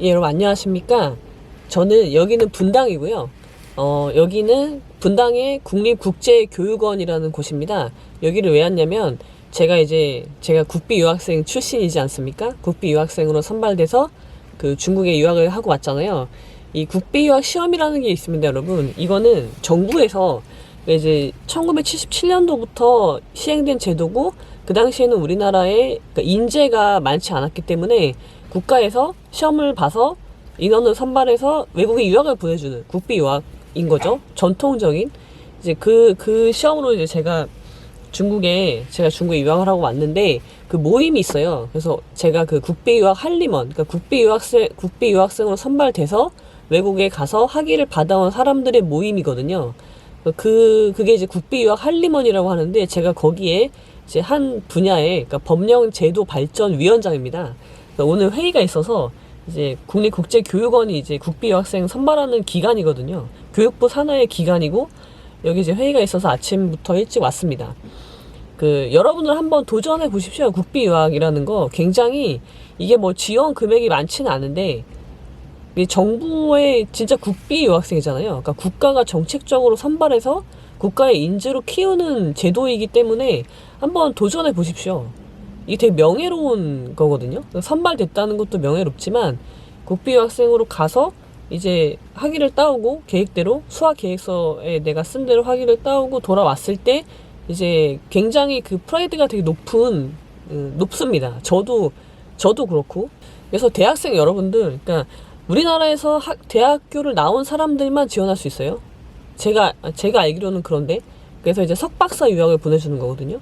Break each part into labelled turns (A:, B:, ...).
A: 예, 여러분 안녕하십니까? 저는 여기는 분당이고요. 여기는 분당의 국립국제교육원이라는 곳입니다. 여기를 왜 왔냐면 제가 국비 유학생 출신이지 않습니까? 국비 유학생으로 선발돼서 그 중국에 유학을 하고 왔잖아요. 이 국비 유학 시험이라는 게 있습니다, 여러분. 이거는 정부에서 이제 1977년도부터 시행된 제도고, 그 당시에는 우리나라에 인재가 많지 않았기 때문에 국가에서 시험을 봐서 인원을 선발해서 외국에 유학을 보내주는 국비 유학인 거죠. 전통적인 이제 그 시험으로 이제 제가 중국에 유학을 하고 왔는데, 그 모임이 있어요. 그래서 제가 그 국비 유학 한림원, 그러니까 국비 유학생으로 선발돼서 외국에 가서 학위를 받아온 사람들의 모임이거든요. 그게 이제 국비 유학 한림원이라고 하는데, 제가 거기에 이제 한 분야의, 그러니까 법령 제도 발전 위원장입니다. 오늘 회의가 있어서 이제 국립국제교육원이 이제 국비 유학생 선발하는 기관이거든요. 교육부 산하의 기관이고, 여기 이제 회의가 있어서 아침부터 일찍 왔습니다. 여러분들 한번 도전해 보십시오. 국비 유학이라는 거 굉장히, 이게 뭐 지원 금액이 많지는 않은데, 정부의 진짜 국비 유학생이잖아요. 그러니까 국가가 정책적으로 선발해서 국가의 인재로 키우는 제도이기 때문에 한번 도전해 보십시오. 이게 되게 명예로운 거거든요. 선발됐다는 것도 명예롭지만, 국비 유학생으로 가서 이제 학위를 따오고, 계획대로 수학 계획서에 내가 쓴 대로 학위를 따오고 돌아왔을 때 이제 굉장히 그 프라이드가 되게 높습니다. 저도 그렇고. 그래서 대학생 여러분들, 그러니까 우리나라에서 대학교를 나온 사람들만 지원할 수 있어요. 제가 알기로는 그런데. 그래서 이제 석박사 유학을 보내주는 거거든요.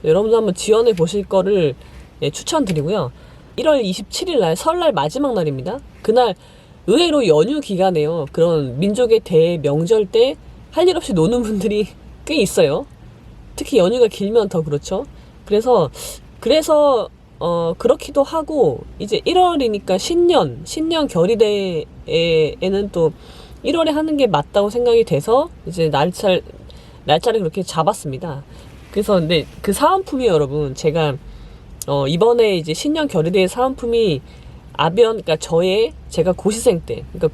A: 여러분도 한번 지원해 보실 거를 추천드리고요. 1월 27일 날 설날 마지막 날입니다. 그날 의외로 연휴 기간에요. 그런 민족의 대명절 때 할 일 없이 노는 분들이 꽤 있어요. 특히 연휴가 길면 더 그렇죠. 그래서 그렇기도 하고, 이제 1월이니까 신년 결의대에는 또 1월에 하는 게 맞다고 생각이 돼서 이제 날짜를 그렇게 잡았습니다. 그래서 근데 그 사은품이, 여러분, 제가 이번에 이제 신년 결의대 사은품이 그러니까 제가 고시생 때, 그러니까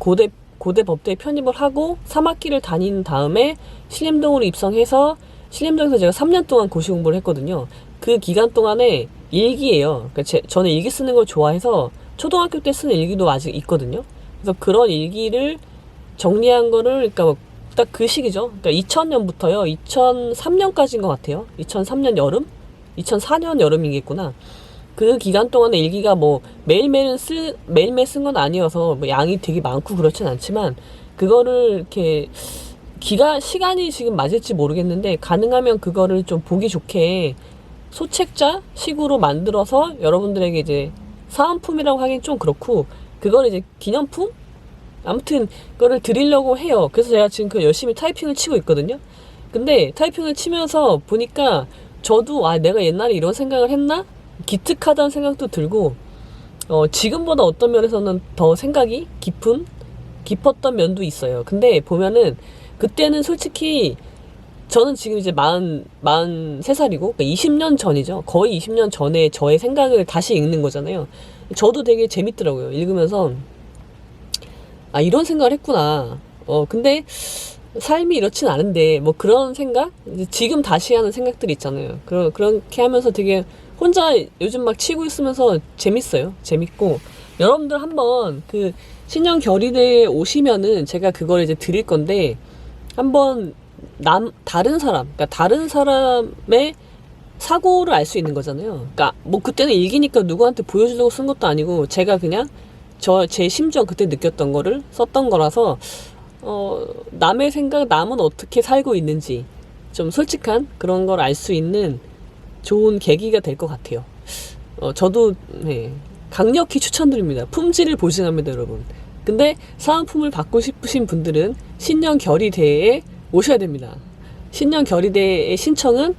A: 고대 법대에 편입을 하고 3학기를 다닌 다음에 신림동으로 입성해서 신림동에서 제가 3년 동안 고시 공부를 했거든요. 그 기간 동안에 일기예요. 그러니까 저는 일기 쓰는 걸 좋아해서 초등학교 때 쓰는 일기도 아직 있거든요. 그래서 그런 일기를 정리한 거를, 그러니까 딱 그 시기죠. 그러니까 2000년부터요. 2003년까지인 것 같아요. 2003년 여름? 2004년 여름이겠구나. 그 기간 동안에 일기가 뭐 매일매일 쓴 건 아니어서 뭐 양이 되게 많고 그렇진 않지만, 그거를 이렇게 시간이 지금 맞을지 모르겠는데, 가능하면 그거를 좀 보기 좋게 소책자 식으로 만들어서 여러분들에게 이제 사은품이라고 하긴 좀 그렇고, 그걸 이제 기념품? 아무튼 그거를 드리려고 해요. 그래서 제가 지금 열심히 타이핑을 치고 있거든요. 근데 타이핑을 치면서 보니까 저도 내가 옛날에 이런 생각을 했나? 기특하다는 생각도 들고, 지금보다 어떤 면에서는 더 생각이 깊었던 면도 있어요. 근데 보면은 그때는 솔직히 저는 지금 이제 43살이고, 그러니까 20년 전이죠. 거의 20년 전에 저의 생각을 다시 읽는 거잖아요. 저도 되게 재밌더라고요. 읽으면서, 이런 생각을 했구나. 근데 삶이 이렇진 않은데, 뭐 그런 생각? 이제 지금 다시 하는 생각들이 있잖아요. 그렇게 하면서 되게 혼자 요즘 막 치고 있으면서 재밌어요. 재밌고. 여러분들 한번 신년 결의대에 오시면은 제가 그걸 이제 드릴 건데, 한번 다른 사람의 사고를 알 수 있는 거잖아요. 그러니까 뭐 그때는 일기니까 누구한테 보여주려고 쓴 것도 아니고, 제가 그냥 제 심정 그때 느꼈던 거를 썼던 거라서, 남의 생각, 남은 어떻게 살고 있는지 좀 솔직한 그런 걸 알 수 있는 좋은 계기가 될 것 같아요. 저도 강력히 추천드립니다. 품질을 보증합니다, 여러분. 근데 사은품을 받고 싶으신 분들은 신년 결의대에 오셔야 됩니다. 신년 결의대의 신청은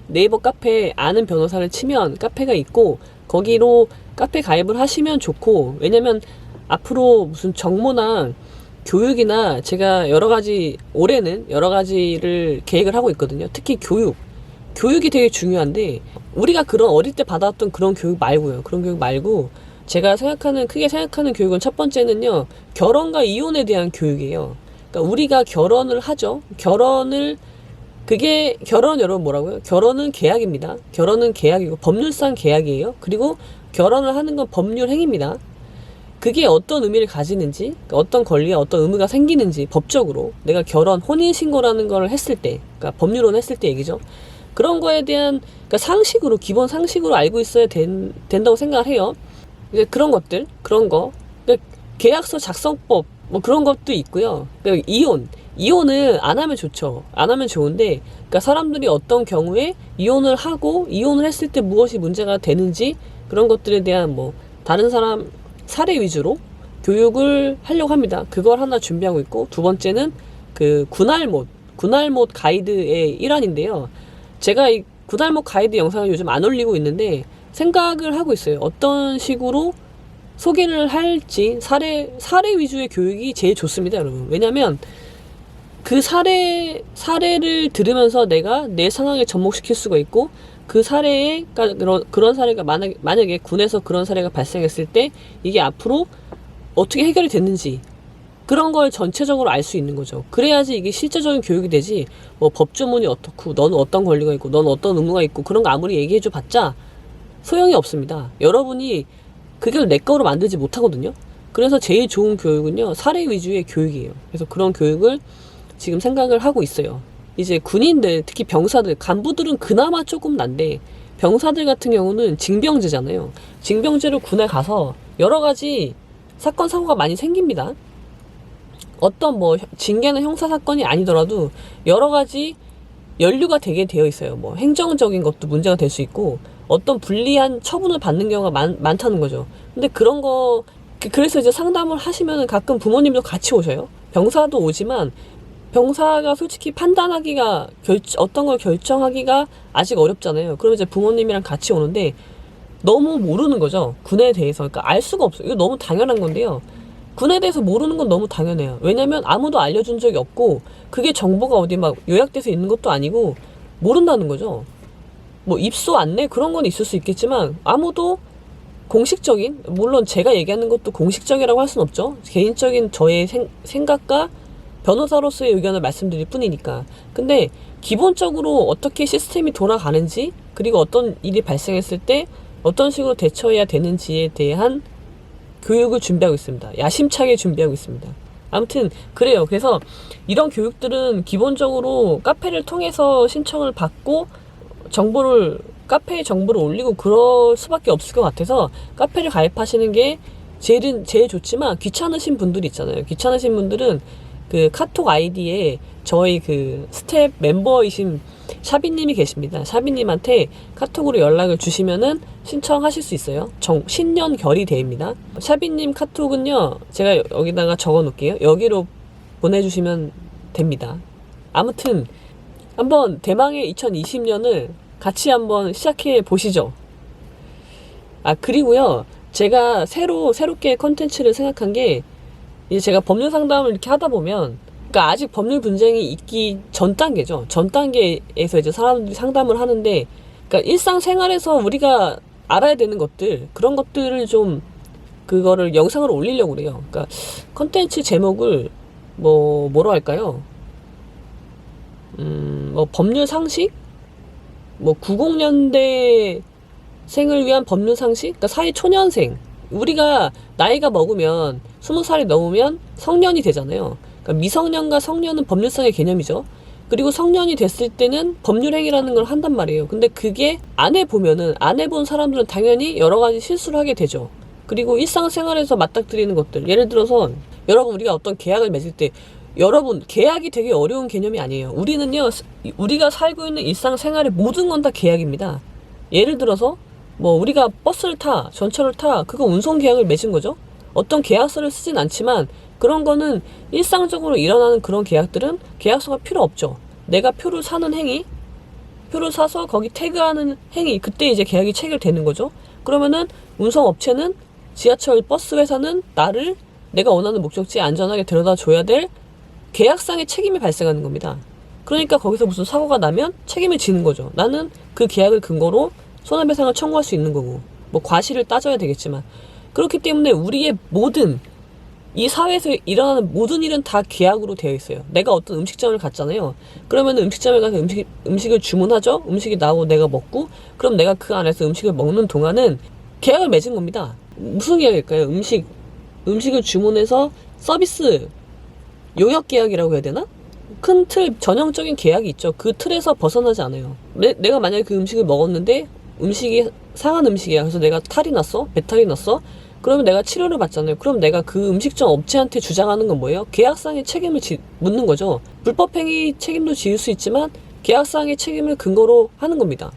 A: 네이버 카페 아는 변호사를 치면 카페가 있고, 거기로 카페 가입을 하시면 좋고, 왜냐면 앞으로 무슨 정모나 교육이나 제가 올해는 여러 가지를 계획을 하고 있거든요. 특히 교육이 되게 중요한데, 우리가 어릴 때 받았던 그런 교육 말고요. 그런 교육 말고 제가 크게 생각하는 교육은 첫 번째는요, 결혼과 이혼에 대한 교육이에요. 그러니까 우리가 결혼을 하죠. 결혼 여러분 뭐라고요? 결혼은 계약입니다. 결혼은 계약이고, 법률상 계약이에요. 그리고 결혼을 하는 건 법률 행위입니다. 그게 어떤 의미를 가지는지, 그러니까 어떤 권리와 어떤 의무가 생기는지, 법적으로 내가 혼인신고라는 걸 했을 때, 그러니까 법률혼 했을 때 얘기죠. 그런 거에 대한, 그러니까 기본 상식으로 알고 있어야 된다고 생각을 해요. 이제 그런 것들, 그러니까 계약서 작성법, 뭐 그런 것도 있고요. 그러니까 이혼을 안 하면 좋죠. 안 하면 좋은데, 그러니까 사람들이 어떤 경우에 이혼을 했을 때 무엇이 문제가 되는지, 그런 것들에 대한 다른 사람 사례 위주로 교육을 하려고 합니다. 그걸 하나 준비하고 있고, 두 번째는 그 군할못 가이드의 일환인데요. 제가 이 군할못 가이드 영상을 요즘 안 올리고 있는데 생각을 하고 있어요. 어떤 식으로 소개를 할지. 사례 위주의 교육이 제일 좋습니다, 여러분. 왜냐면 그 사례를 들으면서 내가 내 상황에 접목시킬 수가 있고, 그 사례에, 그런 사례가 만약에 군에서 그런 사례가 발생했을 때 이게 앞으로 어떻게 해결이 됐는지, 그런 걸 전체적으로 알 수 있는 거죠. 그래야지 이게 실제적인 교육이 되지, 법조문이 어떻고, 너는 어떤 권리가 있고, 너는 어떤 의무가 있고, 그런 거 아무리 얘기해줘 봤자 소용이 없습니다. 여러분이 그걸 내 거로 만들지 못하거든요. 그래서 제일 좋은 교육은요, 사례 위주의 교육이에요. 그래서 그런 교육을 지금 생각을 하고 있어요. 이제 군인들, 특히 병사들, 간부들은 그나마 조금 난데, 병사들 같은 경우는 징병제잖아요. 징병제로 군에 가서 여러 가지 사건, 사고가 많이 생깁니다. 어떤 징계는 형사사건이 아니더라도 여러 가지 연루가 되게 되어 있어요. 행정적인 것도 문제가 될 수 있고, 어떤 불리한 처분을 받는 경우가 많다는 거죠. 근데 그런 거, 그래서 이제 상담을 하시면은 가끔 부모님도 같이 오셔요. 병사도 오지만, 병사가 솔직히 판단하기가, 어떤 걸 결정하기가 아직 어렵잖아요. 그럼 이제 부모님이랑 같이 오는데 너무 모르는 거죠. 군에 대해서. 그러니까 알 수가 없어요. 이거 너무 당연한 건데요. 군에 대해서 모르는 건 너무 당연해요. 왜냐면 아무도 알려준 적이 없고, 그게 정보가 어디 요약돼서 있는 것도 아니고, 모른다는 거죠. 입소 안내 그런 건 있을 수 있겠지만, 아무도 공식적인, 물론 제가 얘기하는 것도 공식적이라고 할 순 없죠. 개인적인 저의 생각과 변호사로서의 의견을 말씀드릴 뿐이니까. 근데 기본적으로 어떻게 시스템이 돌아가는지, 그리고 어떤 일이 발생했을 때 어떤 식으로 대처해야 되는지에 대한 교육을 준비하고 있습니다. 야심차게 준비하고 있습니다. 아무튼 그래요. 그래서 이런 교육들은 기본적으로 카페를 통해서 신청을 받고 카페에 정보를 올리고 그럴 수밖에 없을 것 같아서, 카페를 가입하시는 게 제일 좋지만, 귀찮으신 분들이 있잖아요. 귀찮으신 분들은 그 카톡 아이디에 저희 그 스텝 멤버이신 샤비님이 계십니다. 샤비님한테 카톡으로 연락을 주시면은 신청하실 수 있어요. 신년 결의대입니다. 샤비님 카톡은요, 제가 여기다가 적어 놓을게요. 여기로 보내주시면 됩니다. 아무튼 한번 대망의 2020년을 같이 한번 시작해 보시죠. 그리고요, 제가 새롭게 컨텐츠를 생각한 게, 이제 제가 법률 상담을 이렇게 하다 보면, 그러니까 아직 법률 분쟁이 있기 전 단계죠. 전 단계에서 이제 사람들이 상담을 하는데, 그러니까 일상생활에서 우리가 알아야 되는 것들, 그런 것들을 좀, 그거를 영상으로 올리려고 그래요. 그러니까 컨텐츠 제목을 뭐로 할까요? 법률 상식? 90년대 생을 위한 법률 상식? 그러니까 사회 초년생. 우리가 나이가 먹으면 20살이 넘으면 성년이 되잖아요. 그러니까 미성년과 성년은 법률상의 개념이죠. 그리고 성년이 됐을 때는 법률행위라는 걸 한단 말이에요. 근데 그게 안 해본 사람들은 당연히 여러 가지 실수를 하게 되죠. 그리고 일상생활에서 맞닥뜨리는 것들, 예를 들어서 여러분, 우리가 어떤 계약을 맺을 때, 여러분, 계약이 되게 어려운 개념이 아니에요. 우리가 살고 있는 일상생활의 모든 건 다 계약입니다. 예를 들어서 우리가 버스를 타, 전철을 타, 그거 운송계약을 맺은 거죠. 어떤 계약서를 쓰진 않지만, 그런 거는 일상적으로 일어나는 그런 계약들은 계약서가 필요 없죠. 내가 표를 사는 행위, 표를 사서 거기 태그하는 행위, 그때 이제 계약이 체결되는 거죠. 그러면은 운송업체는, 지하철 버스 회사는 나를 내가 원하는 목적지에 안전하게 데려다 줘야 될 계약상의 책임이 발생하는 겁니다. 그러니까 거기서 무슨 사고가 나면 책임을 지는 거죠. 나는 그 계약을 근거로 손해배상을 청구할 수 있는 거고, 과실을 따져야 되겠지만. 그렇기 때문에 우리의 모든 이 사회에서 일어나는 모든 일은 다 계약으로 되어 있어요. 내가 어떤 음식점을 갔잖아요. 그러면 음식점에 가서 음식을 주문하죠. 음식이 나오고 내가 먹고, 그럼 내가 그 안에서 음식을 먹는 동안은 계약을 맺은 겁니다. 무슨 계약일까요? 음식을 주문해서 서비스 용역 계약이라고 해야 되나? 큰 틀, 전형적인 계약이 있죠. 그 틀에서 벗어나지 않아요. 내가 만약에 그 음식을 먹었는데 음식이 상한 음식이야. 그래서 내가 탈이 났어? 배탈이 났어? 그러면 내가 치료를 받잖아요. 그럼 내가 그 음식점 업체한테 주장하는 건 뭐예요? 계약상의 책임을 묻는 거죠. 불법행위 책임도 지을 수 있지만 계약상의 책임을 근거로 하는 겁니다.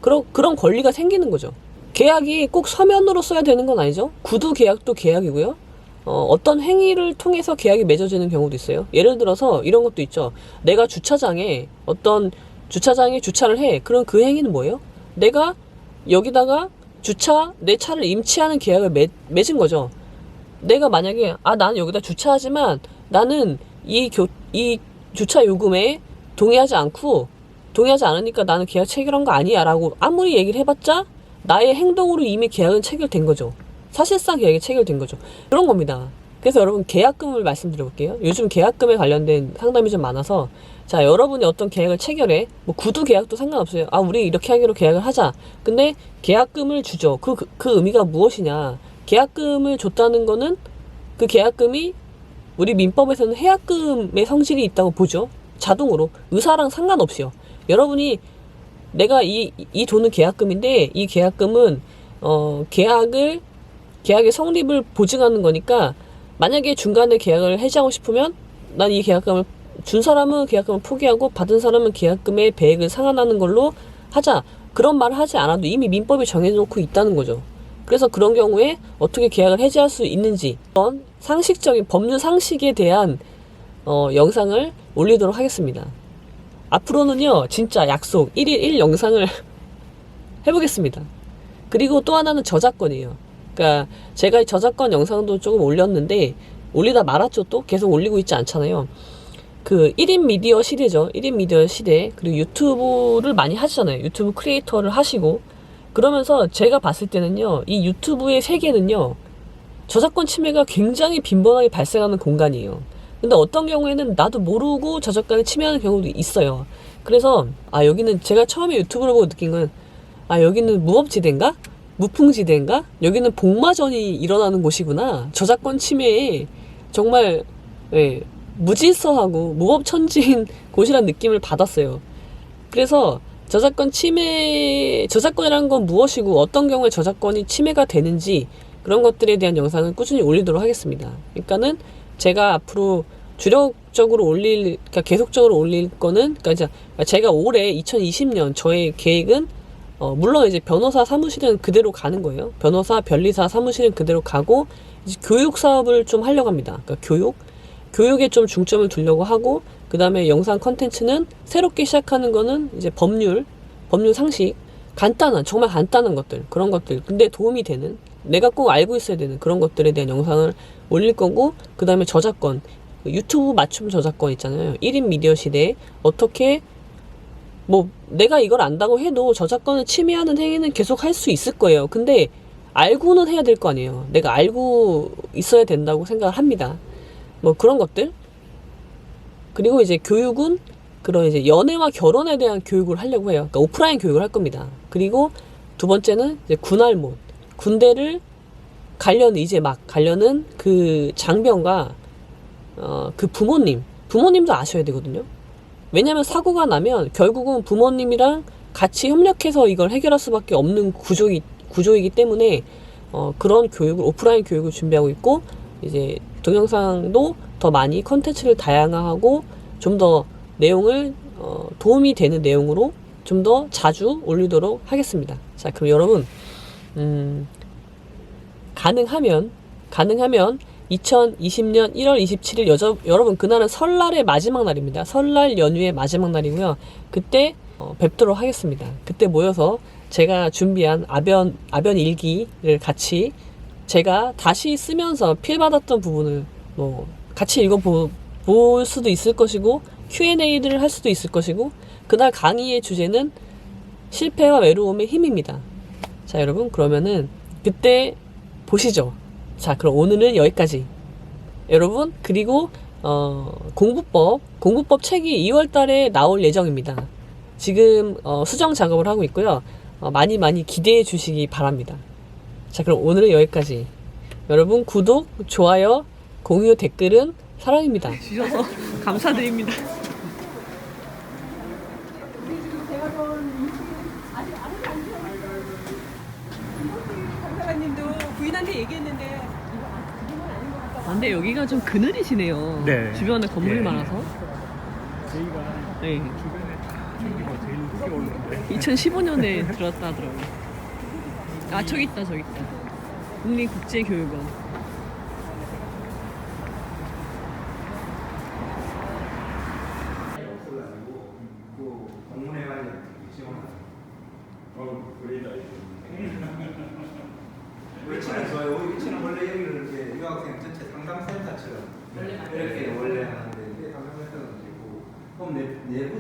A: 그런 권리가 생기는 거죠. 계약이 꼭 서면으로 써야 되는 건 아니죠. 구두 계약도 계약이고요. 어떤 행위를 통해서 계약이 맺어지는 경우도 있어요. 예를 들어서 이런 것도 있죠. 내가 주차장에 주차를 해. 그럼 그 행위는 뭐예요? 내가 여기다가 내 차를 임치하는 계약을 맺은 거죠. 내가 만약에 나는 여기다 주차하지만 나는 이 주차 요금에 동의하지 않으니까 나는 계약 체결한 거 아니야 라고 아무리 얘기를 해봤자 나의 행동으로 이미 계약은 체결된 거죠. 사실상 계약이 체결된 거죠. 그런 겁니다. 그래서 여러분 계약금을 말씀드려볼게요. 요즘 계약금에 관련된 상담이 좀 많아서, 자, 여러분이 어떤 계약을 체결해. 뭐 구두 계약도 상관없어요. 우리 이렇게 하기로 계약을 하자. 근데 계약금을 주죠. 그 의미가 무엇이냐. 계약금을 줬다는 거는 그 계약금이 우리 민법에서는 해약금의 성질이 있다고 보죠. 자동으로. 의사랑 상관없이요. 여러분이 내가 이 돈은 계약금인데 이 계약금은 계약의 성립을 보증하는 거니까 만약에 중간에 계약을 해지하고 싶으면 난 이 계약금을 준 사람은 계약금을 포기하고 받은 사람은 계약금의 배액을 상환하는 걸로 하자. 그런 말을 하지 않아도 이미 민법이 정해놓고 있다는 거죠. 그래서 그런 경우에 어떻게 계약을 해지할 수 있는지 그런 상식적인 법률 상식에 대한 영상을 올리도록 하겠습니다. 앞으로는요 진짜 약속 1일 1 영상을 해보겠습니다. 그리고 또 하나는 저작권이에요. 그러니까 제가 저작권 영상도 조금 올렸는데 올리다 말았죠. 또 계속 올리고 있지 않잖아요. 그 1인 미디어 시대죠. 1인 미디어 시대. 그리고 유튜브를 많이 하시잖아요. 유튜브 크리에이터를 하시고 그러면서 제가 봤을 때는요 이 유튜브의 세계는요 저작권 침해가 굉장히 빈번하게 발생하는 공간이에요. 근데 어떤 경우에는 나도 모르고 저작권을 침해하는 경우도 있어요. 그래서 여기는 제가 처음에 유튜브를 보고 느낀 건 여기는 무법지대인가? 무풍지대인가? 여기는 복마전이 일어나는 곳이구나. 저작권 침해에 정말 무질서하고 무법천지인 곳이라는 느낌을 받았어요. 그래서 저작권이라는 건 무엇이고 어떤 경우에 저작권이 침해가 되는지 그런 것들에 대한 영상을 꾸준히 올리도록 하겠습니다. 그러니까는 제가 앞으로 주력적으로 그러니까 계속적으로 올릴 거는, 그러니까 제가 올해 2020년 저의 계획은 물론 이제 변호사 사무실은 그대로 가는 거예요. 변호사, 변리사 사무실은 그대로 가고 이제 교육 사업을 좀 하려고 합니다. 그러니까 교육에 좀 중점을 두려고 하고, 그 다음에 영상 컨텐츠는 새롭게 시작하는 거는 이제 법률 상식, 정말 간단한 것들, 그런 것들, 근데 도움이 되는, 내가 꼭 알고 있어야 되는 그런 것들에 대한 영상을 올릴 거고, 그 다음에 저작권, 유튜브 맞춤 저작권 있잖아요. 1인 미디어 시대에 어떻게 내가 이걸 안다고 해도 저작권을 침해하는 행위는 계속 할 수 있을 거예요. 근데 알고는 해야 될 거 아니에요. 내가 알고 있어야 된다고 생각을 합니다. 그런 것들. 그리고 이제 교육은 그런 이제 연애와 결혼에 대한 교육을 하려고 해요. 그러니까 오프라인 교육을 할 겁니다. 그리고 두 번째는 이제 군할몬. 군대를 가려는 그 장병과 그 부모님도 아셔야 되거든요. 왜냐면 사고가 나면 결국은 부모님이랑 같이 협력해서 이걸 해결할 수밖에 없는 구조이기 때문에 그런 오프라인 교육을 준비하고 있고, 이제 동영상도 더 많이 컨텐츠를 다양화하고 좀 더 내용을 도움이 되는 내용으로 좀 더 자주 올리도록 하겠습니다. 자, 그럼 여러분 가능하면 2020년 1월 27일 여러분 그날은 설날의 마지막 날입니다. 설날 연휴의 마지막 날이고요. 그때 뵙도록 하겠습니다. 그때 모여서 제가 준비한 아변 일기를 같이 제가 다시 쓰면서 필받았던 부분을 같이 읽어볼 수도 있을 것이고, Q&A를 할 수도 있을 것이고, 그날 강의의 주제는 실패와 외로움의 힘입니다. 자, 여러분, 그러면은 그때 보시죠. 자, 그럼 오늘은 여기까지. 여러분, 그리고 공부법 책이 2월 달에 나올 예정입니다. 지금 수정 작업을 하고 있고요. 많이 많이 기대해 주시기 바랍니다. 자, 그럼 오늘은 여기까지. 여러분, 구독, 좋아요, 공유, 댓글은 사랑입니다. 주셔서 감사드립니다. 강사관님도 부인한테 얘기했는데 근데 여기가 좀 그늘이시네요.
B: 네.
A: 주변에 건물이
B: 네.
A: 많아서.
B: 저희가
A: 네.
B: 주변에 생기고 제일 늦게 오는데
A: 2015년에 들어왔다 하더라고요. 아, 저기 있다. 국립국제교육원.
C: 위치는 좋아요. 우리 위치는 원래 여기를 이렇게 유학생 전체 상담센터처럼 이렇게 원래 하는데 이게 상담센터는 있고 그럼 내부